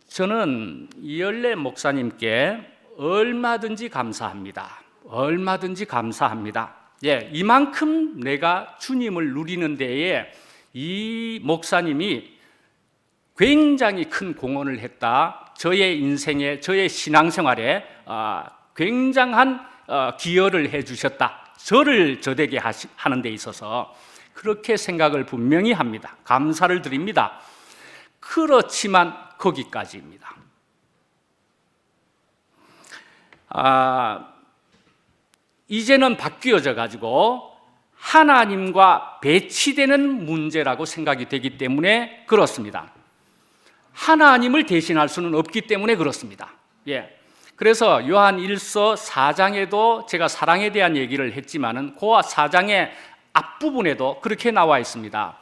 저는 이열래 목사님께 얼마든지 감사합니다. 얼마든지 감사합니다. 예, 이만큼 내가 주님을 누리는 데에 이 목사님이 굉장히 큰 공헌을 했다. 저의 인생에, 저의 신앙생활에 굉장한 기여를 해주셨다. 저를 저되게 하는 데 있어서 그렇게 생각을 분명히 합니다. 감사를 드립니다. 그렇지만 거기까지입니다. 이제는 바뀌어져 가지고 하나님과 배치되는 문제라고 생각이 되기 때문에 그렇습니다. 하나님을 대신할 수는 없기 때문에 그렇습니다. 예. 그래서 요한 1서 4장에도 제가 사랑에 대한 얘기를 했지만은 그 4장의 앞부분에도 그렇게 나와 있습니다.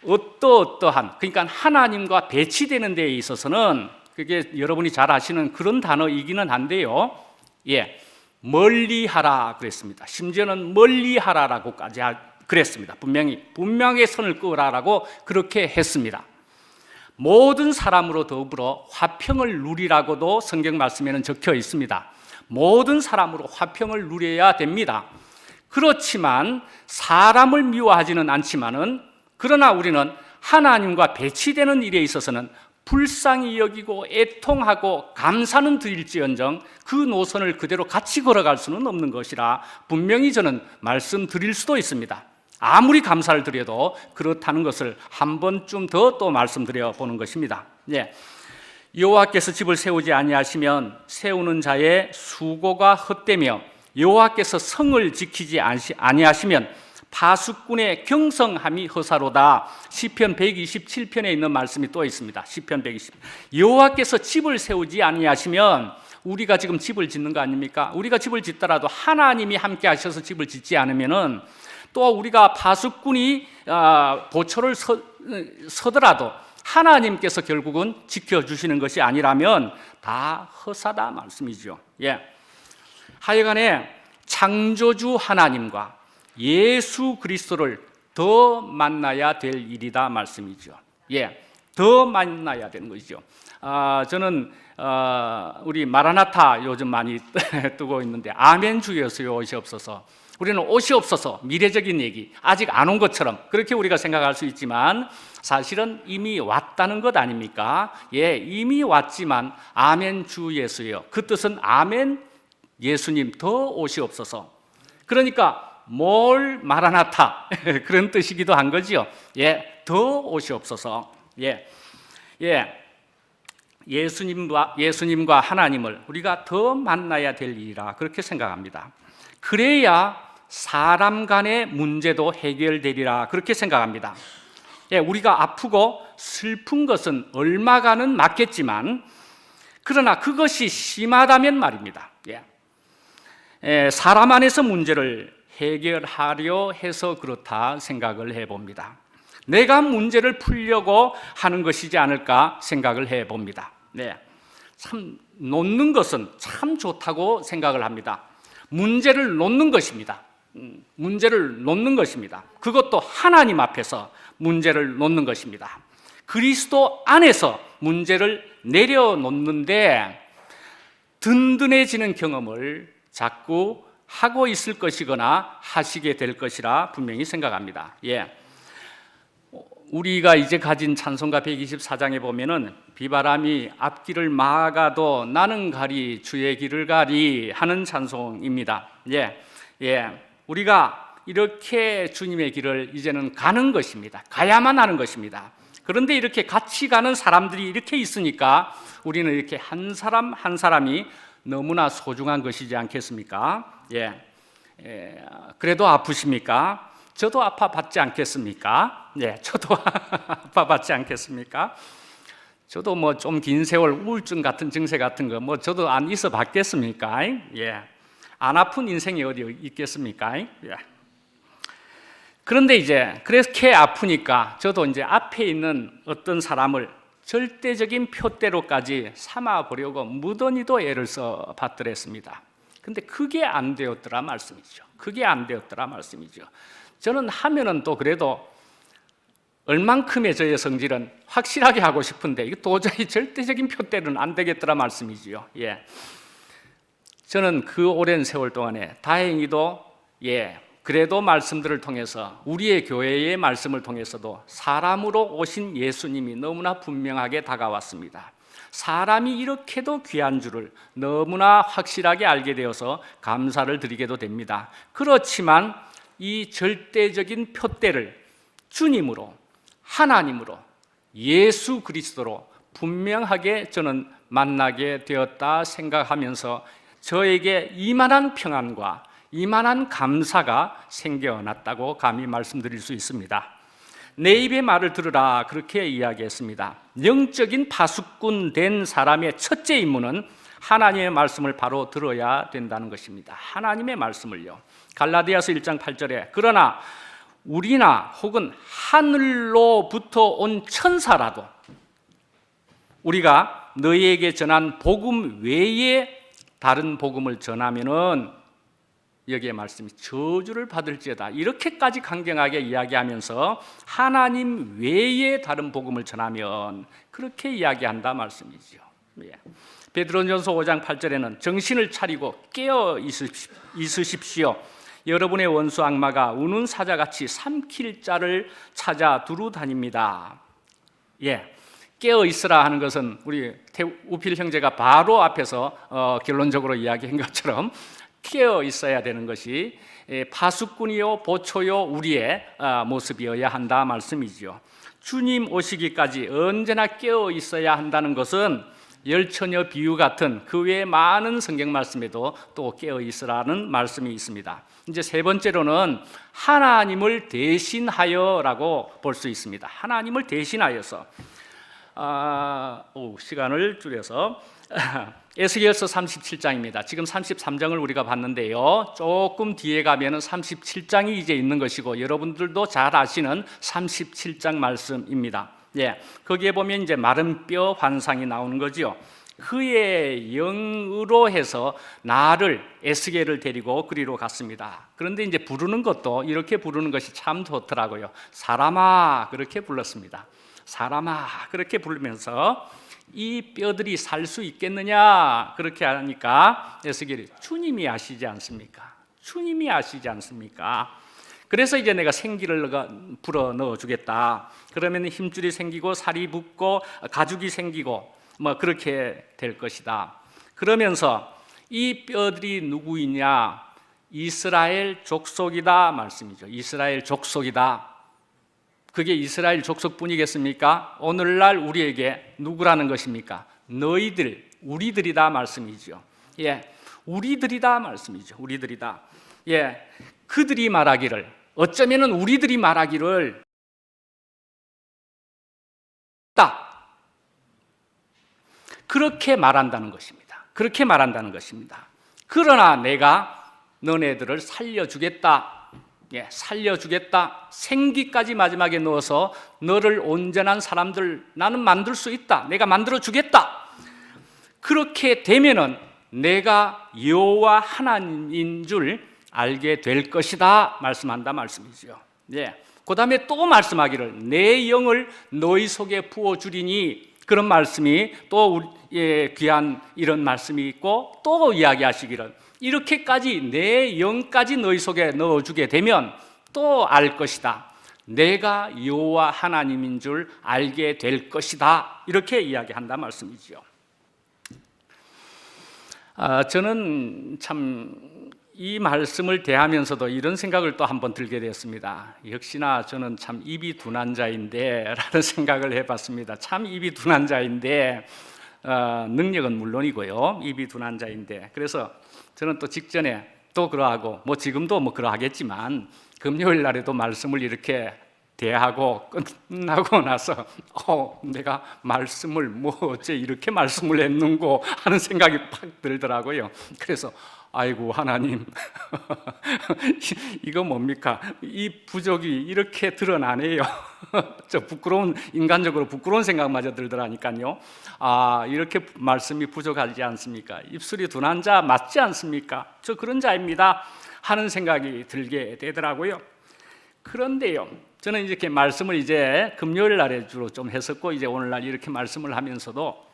어떠한, 그러니까 하나님과 배치되는 데에 있어서는 그게 여러분이 잘 아시는 그런 단어이기는 한데요. 예, 멀리하라 그랬습니다. 심지어는 멀리하라라고까지 그랬습니다. 분명히 선을 그으라라고 그렇게 했습니다. 모든 사람으로 더불어 화평을 누리라고도 성경 말씀에는 적혀 있습니다. 모든 사람으로 화평을 누려야 됩니다. 그렇지만 사람을 미워하지는 않지만은, 그러나 우리는 하나님과 배치되는 일에 있어서는 불쌍히 여기고 애통하고 감사는 드릴지언정 그 노선을 그대로 같이 걸어갈 수는 없는 것이라 분명히 저는 말씀드릴 수도 있습니다. 아무리 감사를 드려도 그렇다는 것을 한 번쯤 더 또 말씀드려 보는 것입니다. 예. 여호와께서 집을 세우지 아니하시면 세우는 자의 수고가 헛되며 여호와께서 성을 지키지 아니하시면 파수꾼의 경성함이 허사로다. 시편 127편에 있는 말씀이 또 있습니다. 시편 120. 여호와께서 집을 세우지 아니하시면, 우리가 지금 집을 짓는 거 아닙니까? 우리가 집을 짓더라도 하나님이 함께 하셔서 집을 짓지 않으면은, 또 우리가 파수꾼이 보초를 서더라도 하나님께서 결국은 지켜주시는 것이 아니라면 다 허사다 말씀이죠. 예. 하여간에 창조주 하나님과 예수 그리스도를 더 만나야 될 일이다 말씀이죠. 예, 더 만나야 되는 것이죠. 저는 우리 마라나타 요즘 많이 뜨고 있는데, 아멘 주 예수여 오시옵소서. 우리는 오시옵소서, 미래적인 얘기, 아직 안 온 것처럼 그렇게 우리가 생각할 수 있지만 사실은 이미 왔다는 것 아닙니까? 예, 이미 왔지만 아멘 주 예수여, 그 뜻은 아멘 예수님 더 오시옵소서. 그러니까 뭘 마라나타 그런 뜻이기도 한 거지요. 예, 더 오시옵소서. 예, 예수님과 하나님을 우리가 더 만나야 될 일이라 그렇게 생각합니다. 그래야 사람 간의 문제도 해결되리라 그렇게 생각합니다. 예, 우리가 아프고 슬픈 것은 얼마간은 맞겠지만, 그러나 그것이 심하다면 말입니다. 사람 안에서 문제를 해결하려 해서 그렇다 생각을 해봅니다. 내가 문제를 풀려고 하는 것이지 않을까 생각을 해봅니다. 참 놓는 것은 참 좋다고 생각을 합니다. 문제를 놓는 것입니다. 문제를 놓는 것입니다. 그것도 하나님 앞에서 문제를 놓는 것입니다. 그리스도 안에서 문제를 내려놓는데 든든해지는 경험을 자꾸 하고 있을 것이거나 하시게 될 것이라 분명히 생각합니다. 예. 우리가 이제 가진 찬송가 124장에 보면은 비바람이 앞길을 막아도 나는 가리 주의 길을 가리 하는 찬송입니다. 우리가 이렇게 주님의 길을 이제는 가는 것입니다. 가야만 하는 것입니다. 그런데 이렇게 같이 가는 사람들이 이렇게 있으니까 우리는 이렇게 한 사람 한 사람이 너무나 소중한 것이지 않겠습니까? 그래도 아프십니까? 저도 아파받지 않겠습니까? 저도 아파받지 않겠습니까? 저도 뭐 좀 긴 세월 우울증 같은 증세 같은 거 뭐 저도 안 있어 봤겠습니까? 안 아픈 인생이 어디 있겠습니까? 그런데 이제 그렇게 아프니까 저도 이제 앞에 있는 어떤 사람을 절대적인 표대로까지 삼아 보려고 무던히도 애를 써 봤더랬습니다. 근데 그게 안 되었더라 말씀이죠. 저는 하면은 또 그래도 얼만큼의 저의 성질은 확실하게 하고 싶은데 이게 도저히 절대적인 표대로는 안 되겠더라 말씀이지요. 저는 그 오랜 세월 동안에 다행히도 그래도 말씀들을 통해서, 우리의 교회의 말씀을 통해서도 사람으로 오신 예수님이 너무나 분명하게 다가왔습니다. 사람이 이렇게도 귀한 줄을 너무나 확실하게 알게 되어서 감사를 드리게도 됩니다. 그렇지만 이 절대적인 표대를 주님으로, 하나님으로, 예수 그리스도로 분명하게 저는 만나게 되었다 생각하면서 저에게 이만한 평안과 이만한 감사가 생겨났다고 감히 말씀드릴 수 있습니다. 내 입의 말을 들으라 그렇게 이야기했습니다. 영적인 파수꾼 된 사람의 첫째 임무는 하나님의 말씀을 바로 들어야 된다는 것입니다. 하나님의 말씀을요. 갈라디아서 1장 8절에 그러나 우리나 혹은 하늘로부터 온 천사라도 우리가 너희에게 전한 복음 외에 다른 복음을 전하면은 여기에 말씀이 저주를 받을지어다. 이렇게까지 강경하게 이야기하면서 하나님 외에 다른 복음을 전하면 그렇게 이야기한다 말씀이죠. 베드로전서 5장 8절에는 정신을 차리고 깨어 있으십시오. 여러분의 원수 악마가 우는 사자같이 삼킬 자를 찾아 두루 다닙니다. 깨어 있으라 하는 것은 우리 우필 형제가 바로 앞에서 결론적으로 이야기한 것처럼 깨어 있어야 되는 것이 파수꾼이요 보초요 우리의 모습이어야 한다 말씀이죠. 주님 오시기까지 언제나 깨어 있어야 한다는 것은 열처녀 비유 같은 그 외에 많은 성경 말씀에도 또 깨어 있으라는 말씀이 있습니다. 이제 세 번째로는 하나님을 대신하여라고 볼 수 있습니다. 하나님을 대신하여서 시간을 줄여서 에스겔서 37장입니다. 지금 33장을 우리가 봤는데요. 조금 뒤에 가면은 37장이 이제 있는 것이고 여러분들도 잘 아시는 37장 말씀입니다. 거기에 보면 이제 마른 뼈 환상이 나오는 거죠. 그의 영으로 해서 나를 에스겔을 데리고 그리로 갔습니다. 그런데 이제 부르는 것도 이렇게 부르는 것이 참 좋더라고요. 사람아 그렇게 불렀습니다. 사람아 그렇게 부르면서 이 뼈들이 살 수 있겠느냐 그렇게 하니까 에스겔이 주님이 아시지 않습니까? 주님이 아시지 않습니까? 그래서 이제 내가 생기를 불어 넣어 주겠다. 그러면 힘줄이 생기고 살이 붙고 가죽이 생기고 뭐 그렇게 될 것이다. 그러면서 이 뼈들이 누구이냐? 이스라엘 족속이다 말씀이죠. 이스라엘 족속이다. 그게 이스라엘 족속뿐이겠습니까? 오늘날 우리에게 누구라는 것입니까? 너희들, 우리들이다 말씀이죠. 우리들이다 말씀이죠. 우리들이다. 그들이 말하기를, 어쩌면은 우리들이 말하기를 그렇게 말한다는 것입니다. 그렇게 말한다는 것입니다. 그러나 내가 너네들을 살려주겠다. 살려주겠다. 생기까지 마지막에 넣어서 너를 온전한 사람들 나는 만들 수 있다. 내가 만들어주겠다. 그렇게 되면은 내가 여호와 하나님인 줄 알게 될 것이다 말씀한다 말씀이죠. 그 다음에 또 말씀하기를 내 영을 너희 속에 부어주리니 그런 말씀이 또 귀한 이런 말씀이 있고 또 이야기하시기를 이렇게까지 내 영까지 너희 속에 넣어주게 되면 또 알 것이다. 내가 여호와 하나님인 줄 알게 될 것이다. 이렇게 이야기한다 말씀이죠. 저는 참 이 말씀을 대하면서도 이런 생각을 또 한번 들게 되었습니다. 역시나 저는 참 입이 둔한 자인데 라는 생각을 해봤습니다. 참 입이 둔한 자인데 능력은 물론이고요. 입이 둔한 자인데 그래서 저는 또 직전에 또 그러하고 뭐 지금도 뭐 그러하겠지만 금요일 날에도 말씀을 이렇게 대하고 끝나고 나서 내가 말씀을 뭐 어째 이렇게 말씀을 했는고 하는 생각이 팍 들더라고요. 그래서 아이고 하나님 이거 뭡니까? 이 부족이 이렇게 드러나네요. 저 부끄러운 인간적으로 부끄러운 생각마저 들더라니까요. 이렇게 말씀이 부족하지 않습니까? 입술이 둔한 자 맞지 않습니까? 저 그런 자입니다 하는 생각이 들게 되더라고요. 그런데요, 저는 이렇게 말씀을 이제 금요일 날에 주로 좀 했었고 이제 오늘날 이렇게 말씀을 하면서도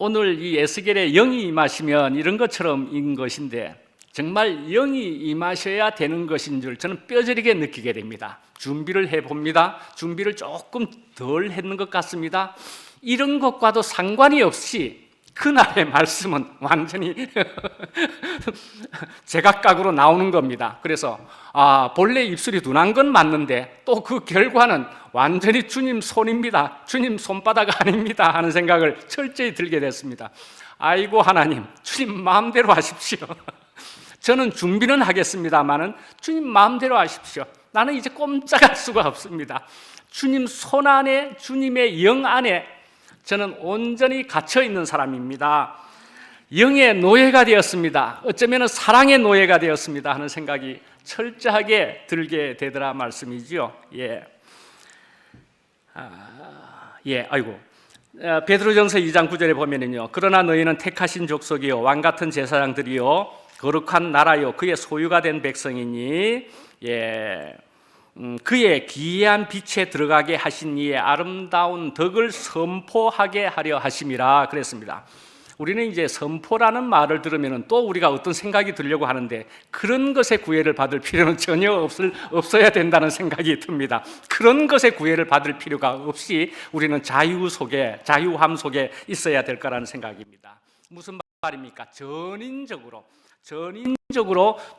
오늘 이 에스겔의 영이 임하시면 이런 것처럼인 것인데 정말 영이 임하셔야 되는 것인 줄 저는 뼈저리게 느끼게 됩니다. 준비를 해봅니다. 준비를 조금 덜 했는 것 같습니다. 이런 것과도 상관이 없이 그날의 말씀은 완전히 제각각으로 나오는 겁니다. 그래서 본래 입술이 둔한 건 맞는데 또 그 결과는 완전히 주님 손입니다. 주님 손바닥 아닙니다 하는 생각을 철저히 들게 됐습니다. 아이고 하나님, 주님 마음대로 하십시오. 저는 준비는 하겠습니다마는 주님 마음대로 하십시오. 나는 이제 꼼짝할 수가 없습니다. 주님 손 안에, 주님의 영 안에 저는 온전히 갇혀 있는 사람입니다. 영의 노예가 되었습니다. 어쩌면 사랑의 노예가 되었습니다 하는 생각이 철저하게 들게 되더라 말씀이죠. 아이고 베드로전서 2장 9절에 보면은요. 그러나 너희는 택하신 족속이요 왕 같은 제사장들이요 거룩한 나라요 그의 소유가 된 백성이니 그의 기이한 빛에 들어가게 하신 이의 아름다운 덕을 선포하게 하려 하심이라 그랬습니다. 우리는 이제 선포라는 말을 들으면 또 우리가 어떤 생각이 들려고 하는데 그런 것에 구애를 받을 필요는 전혀 없어야 된다는 생각이 듭니다. 그런 것에 구애를 받을 필요가 없이 우리는 자유함 속에 있어야 될 거라는 생각입니다. 무슨 말입니까? 전인적으로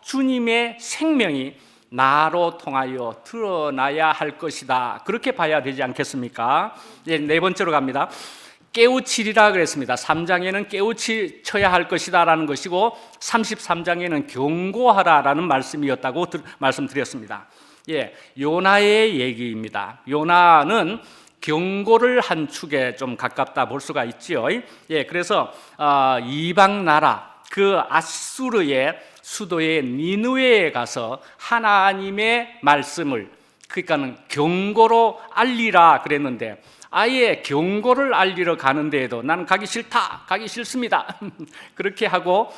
주님의 생명이 나로 통하여 드러나야 할 것이다. 그렇게 봐야 되지 않겠습니까? 네 번째로 갑니다. 깨우치리라 그랬습니다. 3장에는 깨우쳐야 할 것이다 라는 것이고 33장에는 경고하라라는 말씀이었다고 말씀드렸습니다. 요나의 얘기입니다. 요나는 경고를 한 축에 좀 가깝다 볼 수가 있지요. 그래서 이방 나라 그 아수르의 수도의 니느웨에 가서 하나님의 말씀을 그러니까는 경고로 알리라 그랬는데 아예 경고를 알리러 가는 데에도 나는 가기 싫습니다. 그렇게 하고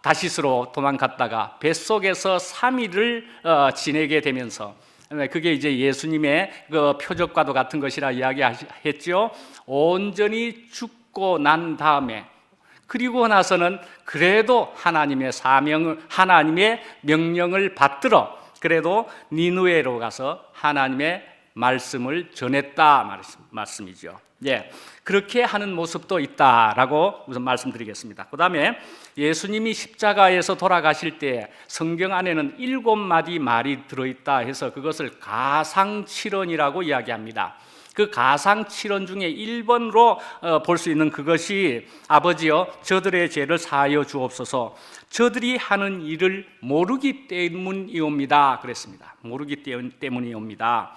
다시스로 도망갔다가 뱃속에서 3일을 지내게 되면서 그게 이제 예수님의 그 표적과도 같은 것이라 이야기했죠. 온전히 죽고 난 다음에 그리고 나서는 그래도 하나님의 명령을 받들어 그래도 니느웨로 가서 하나님의 말씀을 전했다 말씀이죠. 그렇게 하는 모습도 있다라고 우선 말씀드리겠습니다. 그 다음에 예수님이 십자가에서 돌아가실 때 성경 안에는 7마디 말이 들어있다 해서 그것을 가상칠언이라고 이야기합니다. 그 가상칠언 중에 1번으로 볼 수 있는 그것이 아버지여 저들의 죄를 사하여 주옵소서 저들이 하는 일을 모르기 때문이옵니다 그랬습니다. 모르기 때문이옵니다.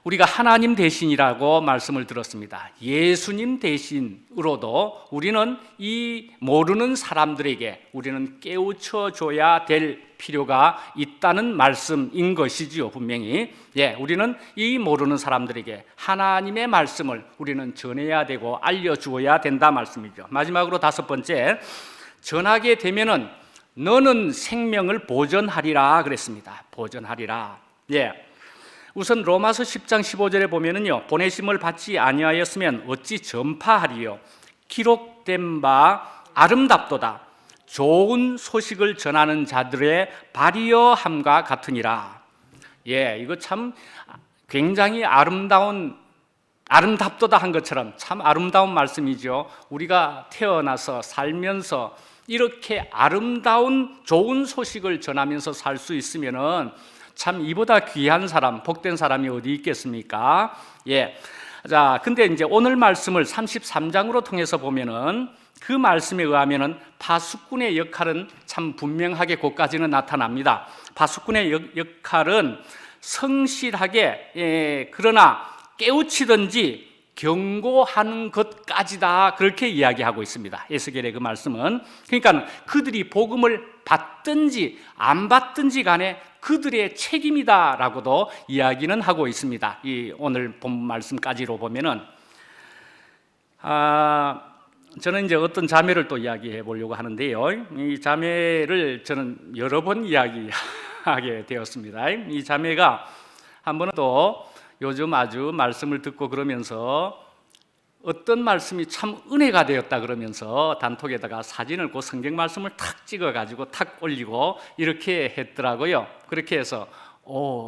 우리가 하나님 대신이라고 말씀을 들었습니다. 예수님 대신으로도 우리는 이 모르는 사람들에게 우리는 깨우쳐 줘야 될 필요가 있다는 말씀인 것이지요. 분명히 우리는 이 모르는 사람들에게 하나님의 말씀을 우리는 전해야 되고 알려주어야 된다 말씀이죠. 마지막으로 5번째, 전하게 되면은 너는 생명을 보전하리라 그랬습니다. 보전하리라. 우선 로마서 10장 15절에 보면은요, 보내심을 받지 아니하였으면 어찌 전파하리요? 기록된 바 아름답도다. 좋은 소식을 전하는 자들의 발이여함과 같으니라. 이거 참 굉장히 아름답도다 한 것처럼 참 아름다운 말씀이죠. 우리가 태어나서 살면서 이렇게 아름다운 좋은 소식을 전하면서 살 수 있으면은 참 이보다 귀한 사람, 복된 사람이 어디 있겠습니까? 자, 근데 이제 오늘 말씀을 33장으로 통해서 보면은 그 말씀에 의하면은 파수꾼의 역할은 참 분명하게 곧까지는 나타납니다. 파수꾼의 역할은 성실하게 그러나 깨우치든지 경고하는 것까지다 그렇게 이야기하고 있습니다. 에스겔의 그 말씀은 그러니까 그들이 복음을 받든지 안 받든지 간에 그들의 책임이다라고도 이야기는 하고 있습니다. 이 오늘 본 말씀까지로 보면은 저는 이제 어떤 자매를 또 이야기해 보려고 하는데요. 이 자매를 저는 여러 번 이야기하게 되었습니다. 이 자매가 한 번은 또 요즘 아주 말씀을 듣고 그러면서 어떤 말씀이 참 은혜가 되었다 그러면서 단톡에다가 사진을 그 성경 말씀을 탁 찍어가지고 탁 올리고 이렇게 했더라고요. 그렇게 해서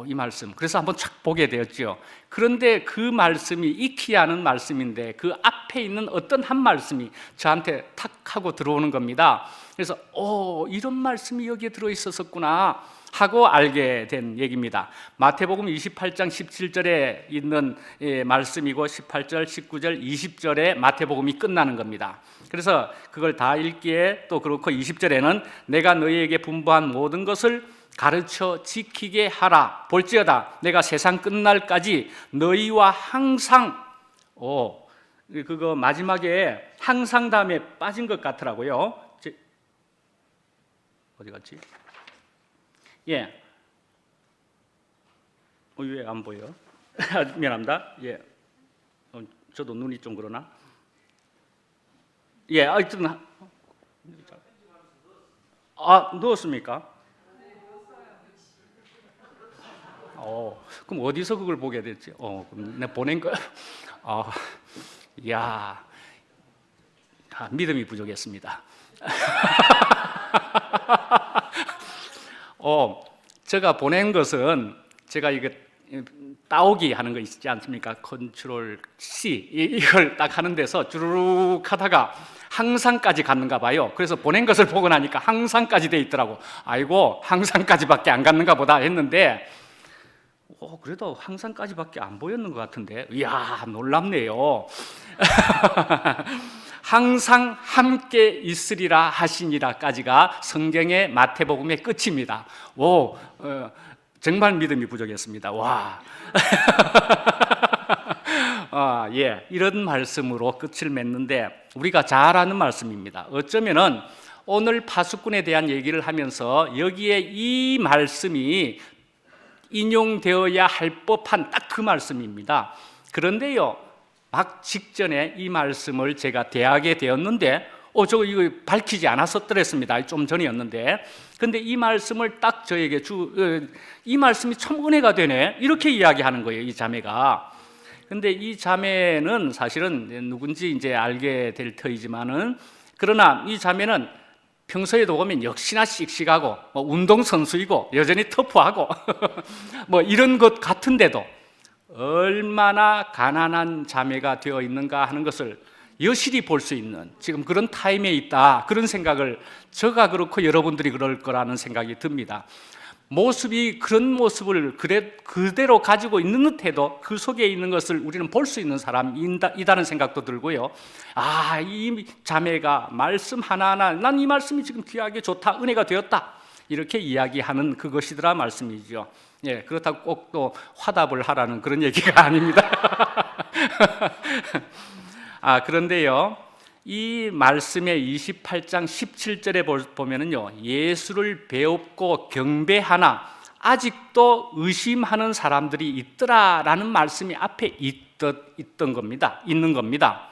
이 말씀 그래서 한번 착 보게 되었죠. 그런데 그 말씀이 익히 아는 말씀인데 그 앞에 있는 어떤 한 말씀이 저한테 탁 하고 들어오는 겁니다. 그래서 이런 말씀이 여기에 들어있었구나 하고 알게 된 얘기입니다. 마태복음 28장 17절에 있는 말씀이고 18절, 19절, 20절에 마태복음이 끝나는 겁니다. 그래서 그걸 다 읽기에 또 그렇고 20절에는 내가 너희에게 분부한 모든 것을 가르쳐 지키게 하라. 볼지어다 내가 세상 끝날까지 너희와 항상 그거 마지막에 항상 다음에 빠진 것 같더라고요. 어디 갔지? 왜 안 보여? 미안합니다. 예, 저도 눈이 좀 그러나? 예, 하여튼 넣었습니까? 그럼 어디서 그걸 보게 됐지? 그럼 내가 보낸 거. 아, 야, 믿음이 부족했습니다. 제가 보낸 것은 제가 이거 따오기 하는 거 있지 않습니까? 컨트롤 C 이걸 딱 하는 데서 주르륵 하다가 항상까지 갔는가 봐요. 그래서 보낸 것을 보고 나니까 항상까지 돼 있더라고. 아이고, 항상까지밖에 안 갔는가 보다 했는데 그래도 항상까지밖에 안 보였는 것 같은데, 이야, 놀랍네요. 항상 함께 있으리라 하시니라까지가 성경의 마태복음의 끝입니다. 정말 믿음이 부족했습니다. 와. 예, 이런 말씀으로 끝을 맺는데 우리가 잘 아는 말씀입니다. 어쩌면은 오늘 파수꾼에 대한 얘기를 하면서 여기에 이 말씀이 인용되어야 할 법한 딱 그 말씀입니다. 그런데요, 막 직전에 이 말씀을 제가 대하게 되었는데 이거 밝히지 않았었더랬습니다. 좀 전이었는데, 근데 이 말씀을 딱 저에게 이 말씀이 참 은혜가 되네, 이렇게 이야기하는 거예요, 이 자매가. 근데 이 자매는 사실은 누군지 이제 알게 될 터이지만은, 그러나 이 자매는 평소에도 보면 역시나 씩씩하고 운동선수이고 여전히 터프하고 뭐 이런 것 같은데도 얼마나 가난한 자매가 되어 있는가 하는 것을 여실히 볼 수 있는 지금 그런 타임에 있다, 그런 생각을, 저가 그렇고 여러분들이 그럴 거라는 생각이 듭니다. 모습이 그런 모습을 그대로 가지고 있는 듯해도 그 속에 있는 것을 우리는 볼 수 있는 사람이다는 생각도 들고요. 이 자매가 말씀 하나하나, 난 이 말씀이 지금 귀하게 좋다, 은혜가 되었다, 이렇게 이야기하는 그것이더라 말씀이죠. 예, 그렇다고 꼭 또 화답을 하라는 그런 얘기가 아닙니다. 그런데요, 이 말씀의 28장 17절에 보면은요, 예수를 배웁고 경배하나 아직도 의심하는 사람들이 있더라라는 말씀이 앞에 있는 겁니다.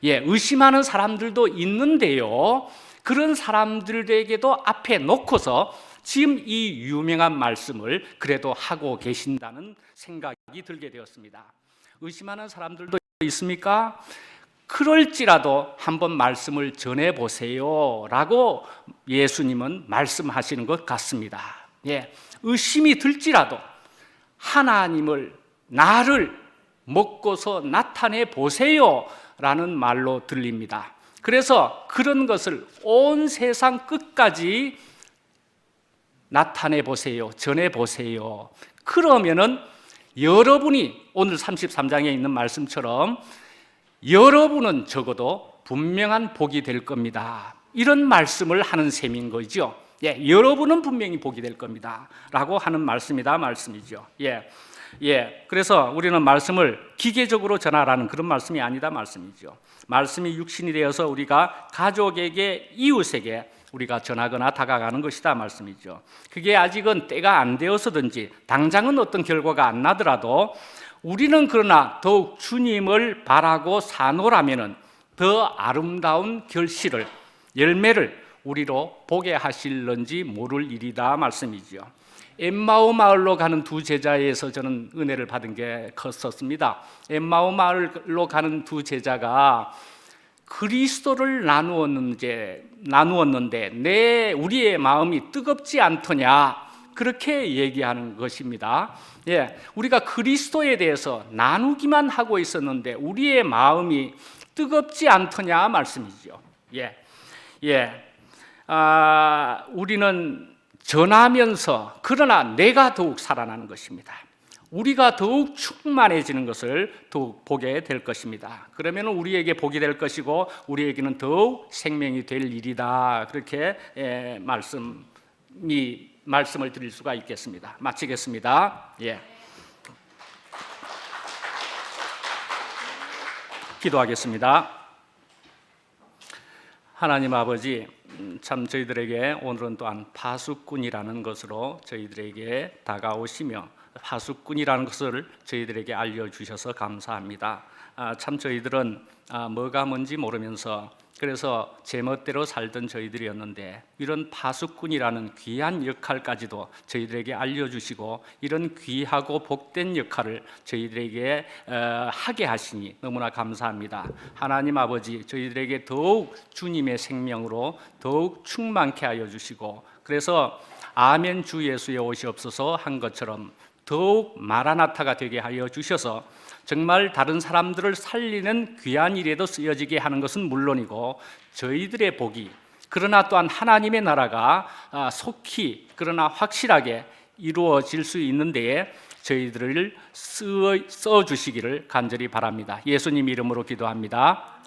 예, 의심하는 사람들도 있는데요, 그런 사람들에게도 앞에 놓고서 지금 이 유명한 말씀을 그래도 하고 계신다는 생각이 들게 되었습니다. 의심하는 사람들도 있습니까? 그럴지라도 한번 말씀을 전해보세요 라고 예수님은 말씀하시는 것 같습니다. 예, 의심이 들지라도 하나님을, 나를 먹고서 나타내 보세요 라는 말로 들립니다. 그래서 그런 것을 온 세상 끝까지 나타내 보세요, 전해 보세요. 그러면은 여러분이 오늘 33장에 있는 말씀처럼 여러분은 적어도 분명한 복이 될 겁니다, 이런 말씀을 하는 셈인 거죠. 예, 여러분은 분명히 복이 될 겁니다 라고 하는 말씀이죠. 예, 그래서 우리는 말씀을 기계적으로 전하라는 그런 말씀이 아니다 말씀이죠. 말씀이 육신이 되어서 우리가 가족에게, 이웃에게 우리가 전하거나 다가가는 것이다 말씀이죠. 그게 아직은 때가 안 되어서든지 당장은 어떤 결과가 안 나더라도 우리는 그러나 더욱 주님을 바라고 사노라면은 더 아름다운 결실을, 열매를 우리로 보게 하실런지 모를 일이다 말씀이죠. 엠마오 마을로 가는 두 제자에서 저는 은혜를 받은 게 컸었습니다. 엠마오 마을로 가는 두 제자가 그리스도를 나누었는데 우리의 마음이 뜨겁지 않더냐, 그렇게 얘기하는 것입니다. 예, 우리가 그리스도에 대해서 나누기만 하고 있었는데 우리의 마음이 뜨겁지 않더냐 말씀이죠. 우리는 전하면서 그러나 내가 더욱 살아나는 것입니다. 우리가 더욱 충만해지는 것을 더욱 보게 될 것입니다. 그러면 우리에게 복이 될 것이고 우리에게는 더욱 생명이 될 일이다, 그렇게 말씀을 드릴 수가 있겠습니다. 마치겠습니다. 예. 기도하겠습니다. 하나님 아버지, 참 저희들에게 오늘은 또한 파수꾼이라는 것으로 저희들에게 다가오시며 파수꾼이라는 것을 저희들에게 알려주셔서 감사합니다. 참 저희들은 뭐가 뭔지 모르면서 그래서 제멋대로 살던 저희들이었는데 이런 파수꾼이라는 귀한 역할까지도 저희들에게 알려주시고 이런 귀하고 복된 역할을 저희들에게 하게 하시니 너무나 감사합니다. 하나님 아버지, 저희들에게 더욱 주님의 생명으로 더욱 충만케 하여 주시고 그래서 아멘 주 예수의 오시옵소서 한 것처럼 더욱 마라나타가 되게 하여 주셔서 정말 다른 사람들을 살리는 귀한 일에도 쓰여지게 하는 것은 물론이고 저희들의 복이 그러나 또한 하나님의 나라가 속히 그러나 확실하게 이루어질 수 있는 데에 저희들을 써 주시기를 간절히 바랍니다. 예수님 이름으로 기도합니다.